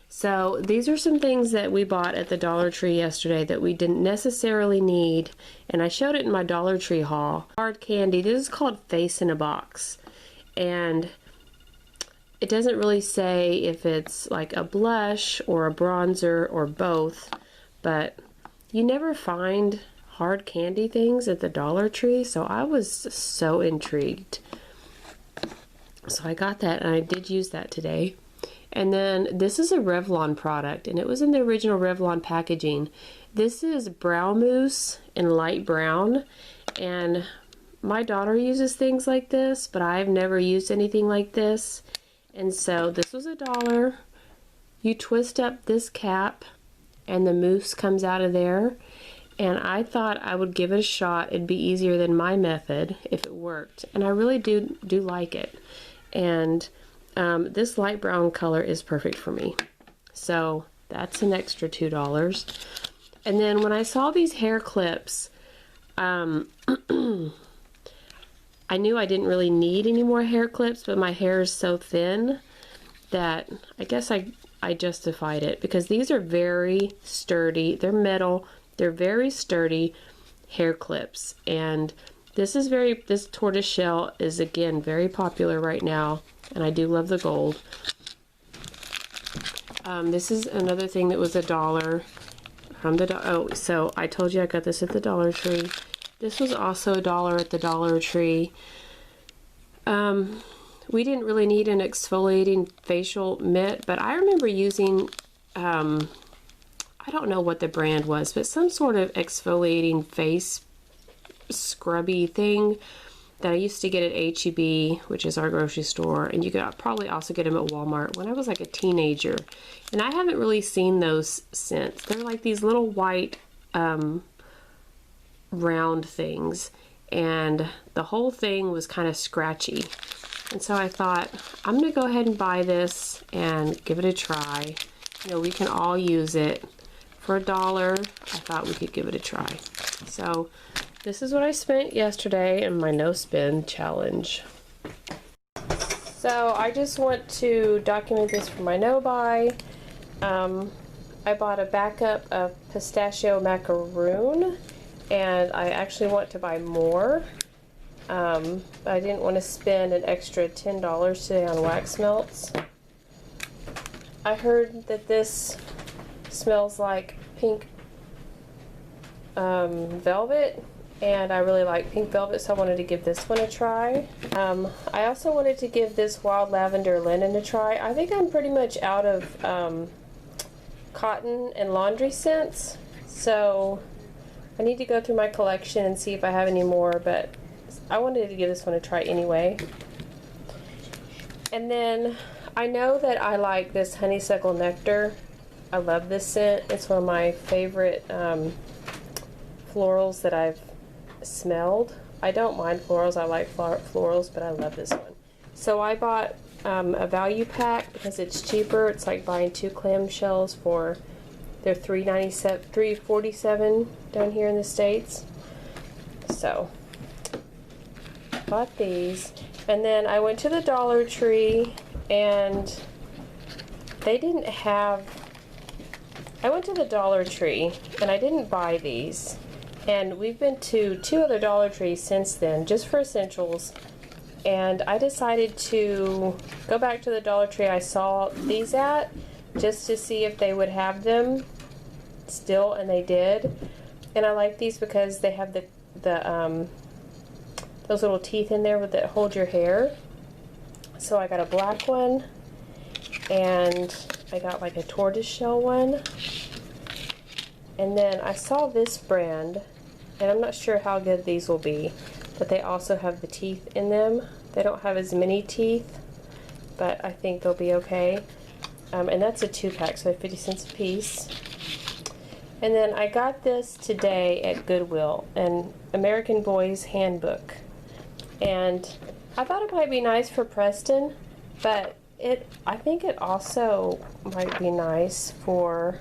[SPEAKER 1] So these are some things that we bought at the Dollar Tree yesterday that we didn't necessarily need, and I showed it in my Dollar Tree haul. Hard candy. This is called Face in a Box, and it doesn't really say if it's like a blush or a bronzer or both, but you never find hard candy things at the Dollar Tree, so I was so intrigued. So I got that, and I did use that today. And then this is a Revlon product, and it was in the original Revlon packaging. This is brow mousse in light brown, and my daughter uses things like this, but I've never used anything like this. And so this was $1. You twist up this cap, and the mousse comes out of there. And I thought I would give it a shot. It'd be easier than my method if it worked. And I really do like it. And this light brown color is perfect for me. So that's an extra $2. And then when I saw these hair clips, I knew I didn't really need any more hair clips, but my hair is so thin that I guess I justified it, because these are very sturdy. They're metal. They're very sturdy hair clips. And this tortoise shell is, again, very popular right now. And I do love the gold. This is another thing that was $1 from the so I told you I got this at the Dollar Tree. This was also $1 at the Dollar Tree. We didn't really need an exfoliating facial mitt, but I remember using, I don't know what the brand was, but some sort of exfoliating face scrubby thing that I used to get at H-E-B, which is our grocery store, and you could probably also get them at Walmart when I was like a teenager. And I haven't really seen those since. They're like these little white round things, and the whole thing was kind of scratchy. And so I thought, I'm going to go ahead and buy this and give it a try. You know, we can all use it. For $1, I thought we could give it a try. So this is what I spent yesterday in my no spend challenge. So I just want to document this for my no buy. I bought a backup of pistachio macaroon, and I actually want to buy more. But I didn't want to spend an extra $10 today on wax melts. I heard that this smells like pink velvet, and I really like pink velvet, so I wanted to give this one a try. I also wanted to give this wild lavender linen a try. I think I'm pretty much out of cotton and laundry scents, so I need to go through my collection and see if I have any more, but I wanted to give this one a try anyway. And then I know that I like this honeysuckle nectar. I love this scent. It's one of my favorite florals that I've smelled. I don't mind florals. I like florals, but I love this one. So I bought a value pack because it's cheaper. It's like buying 2 clamshells for, they're $3.47 down here in the States. So bought these, and then I went to the Dollar Tree, and they didn't have, I went to the Dollar Tree and I didn't buy these, and we've been to 2 other Dollar Trees since then just for essentials, and I decided to go back to the Dollar Tree I saw these at just to see if they would have them still, and they did. And I like these because they have those little teeth in there that hold your hair. So I got a black one, and I got like a tortoiseshell one. And then I saw this brand, and I'm not sure how good these will be, but they also have the teeth in them. They don't have as many teeth, but I think they'll be okay. And that's a 2-pack, so 50 cents a piece. And then I got this today at Goodwill, an American Boy's Handbook. And I thought it might be nice for Preston, but I think it also might be nice for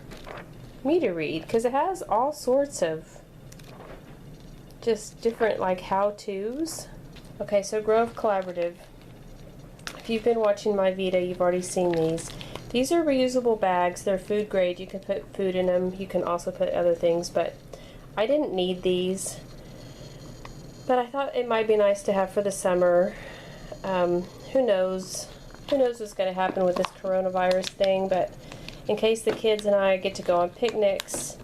[SPEAKER 1] me to read because it has all sorts of just different like how-tos. Okay, so Grove Collaborative. If you've been watching my Vita, you've already seen these. These are reusable bags. They're food grade. You can put food in them. You can also put other things, but I didn't need these. But I thought it might be nice to have for the summer. Who knows? Who knows what's going to happen with this coronavirus thing, but in case the kids and I get to go on picnics,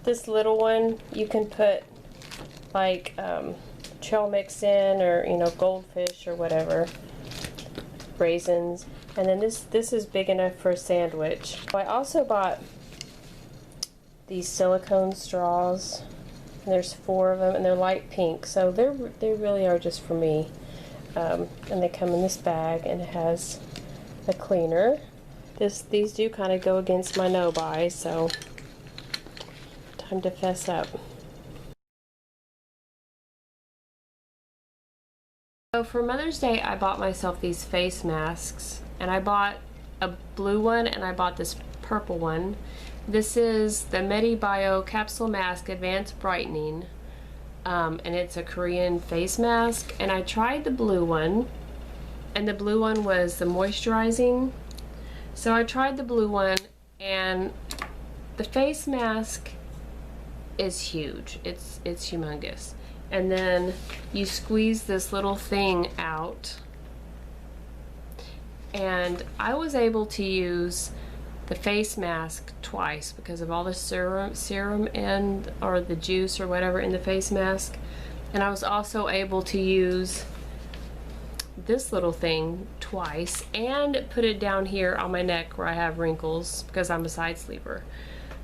[SPEAKER 1] this little one you can put like trail mix in, or you know, goldfish or whatever, raisins, and then this is big enough for a sandwich. I also bought these silicone straws. There's 4 of them, and they're light pink, so they really are just for me. And they come in this bag, and it has a cleaner. These do kind of go against my no-buy, so time to fess up. So for Mother's Day, I bought myself these face masks, and I bought a blue one, and I bought this purple one. This is the MediBio Capsule Mask Advanced Brightening, and it's a Korean face mask, and I tried the blue one, and the blue one was the moisturizing. So I tried the blue one, and the face mask is huge. It's humongous. And then you squeeze this little thing out, and I was able to use the face mask twice because of all the serum and or the juice or whatever in the face mask. And I was also able to use this little thing twice and put it down here on my neck where I have wrinkles because I'm a side sleeper.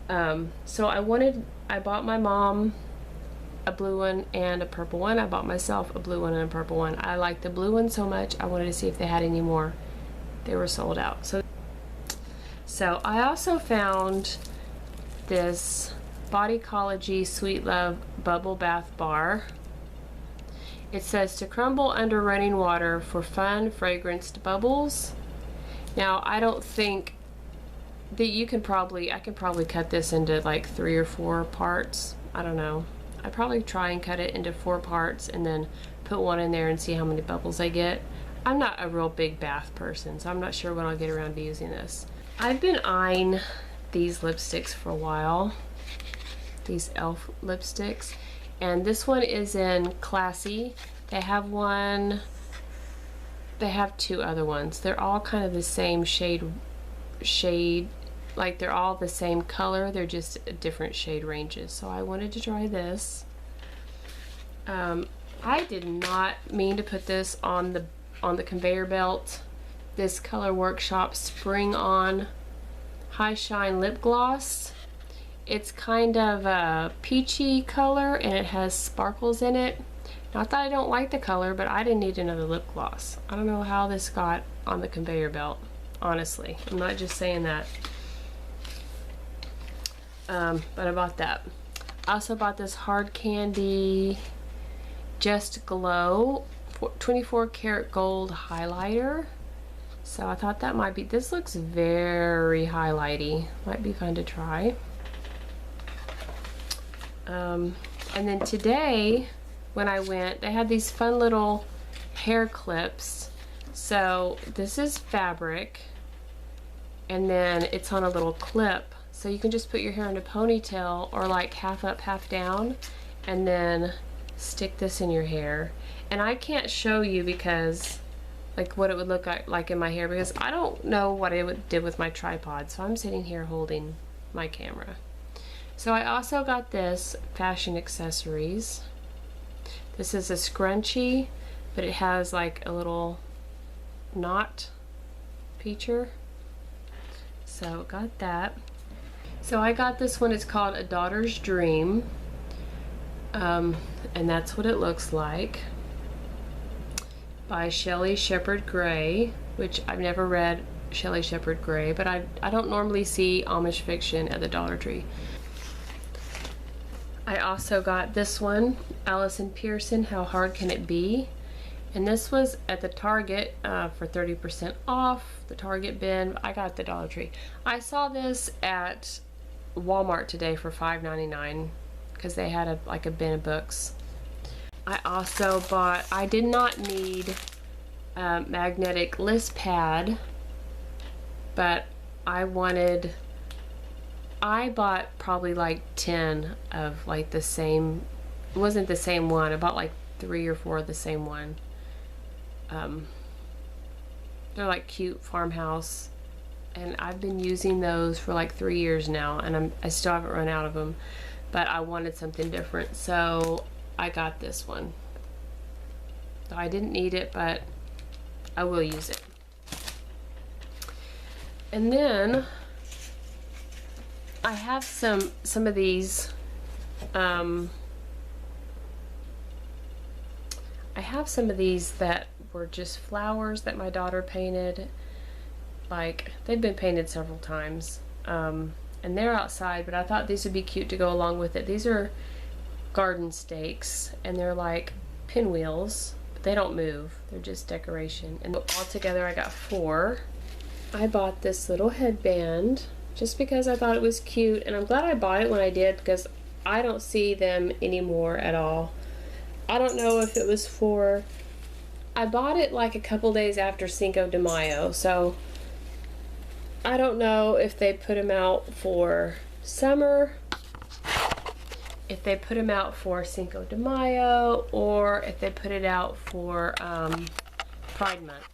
[SPEAKER 1] So I bought my mom a blue one and a purple one. I bought myself a blue one and a purple one. I like the blue one so much I wanted to see if they had any more. They were sold out. So I also found this Bodycology Sweet Love Bubble Bath Bar. It says to crumble under running water for fun, fragranced bubbles. Now I don't think that I can probably cut this into like 3 or 4 parts. I don't know. I'd probably try and cut it into 4 parts and then put one in there and see how many bubbles I get. I'm not a real big bath person, so I'm not sure when I'll get around to using this. I've been eyeing these lipsticks for a while, these e.l.f. lipsticks, and this one is in Classy. They have 2 other ones. They're all kind of the same shade, like they're all the same color, they're just different shade ranges. So I wanted to try this. I did not mean to put this on the conveyor belt. This Color Workshop Spring On High Shine Lip Gloss. It's kind of a peachy color and it has sparkles in it. Not that I don't like the color, but I didn't need another lip gloss. I don't know how this got on the conveyor belt, honestly. I'm not just saying that. But I bought that. I also bought this Hard Candy Just Glow 24 karat gold highlighter. So I thought that might be, this looks very highlighty. Might be fun to try. And then today, when I went, they had these fun little hair clips. So this is fabric, and then it's on a little clip. So you can just put your hair in a ponytail or like half up, half down, and then stick this in your hair. And I can't show you because like what it would look like in my hair, because I don't know what I did with my tripod, so I'm sitting here holding my camera. So I also got this Fashion Accessories. This is a scrunchie, but it has like a little knot feature. So got that. So I got this one, it's called A Daughter's Dream. And that's what it looks like. By Shelley Shepherd Gray, which I've never read Shelley Shepherd Gray, but I don't normally see Amish fiction at the Dollar Tree. I also got this one, Allison Pearson, How Hard Can It Be? And this was at the Target for 30% off, the Target bin. I got it at the Dollar Tree. I saw this at Walmart today for $5.99 because they had like a bin of books. I also bought, I did not need a magnetic list pad, but I bought probably like 10 of like the same, it wasn't the same one, I bought like 3 or 4 of the same one. They're like cute farmhouse, and I've been using those for like 3 years now, and I still haven't run out of them, but I wanted something different, so I got this one. So I didn't need it, but I will use it. And then I have some of these I have some of these that were just flowers that my daughter painted. Like, they've been painted several times, and they're outside, but I thought these would be cute to go along with it. These are garden stakes, and they're like pinwheels, but they don't move, they're just decoration. And altogether I got 4. I bought this little headband just because I thought it was cute, and I'm glad I bought it when I did because I don't see them anymore at all. I don't know if it was for, I bought it like a couple days after Cinco de Mayo, so I don't know if they put them out for summer, if they put them out for Cinco de Mayo, or if they put it out for Pride Month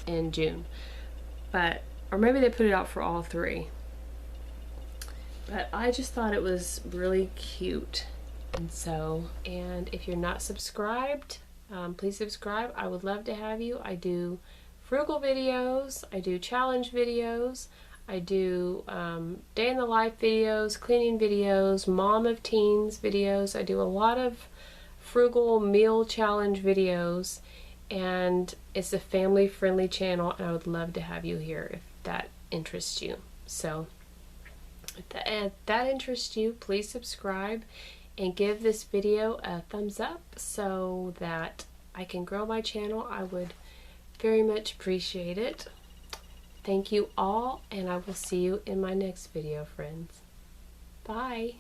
[SPEAKER 1] in June. But, or maybe they put it out for all 3. But I just thought it was really cute. And so, and if you're not subscribed, please subscribe. I would love to have you. I do frugal videos, I do challenge videos, I do day in the life videos, cleaning videos, mom of teens videos. I do a lot of frugal meal challenge videos, and it's a family friendly channel, and I would love to have you here if that interests you. So if that interests you, please subscribe and give this video a thumbs up so that I can grow my channel. I would very much appreciate it. Thank you all, and I will see you in my next video, friends. Bye.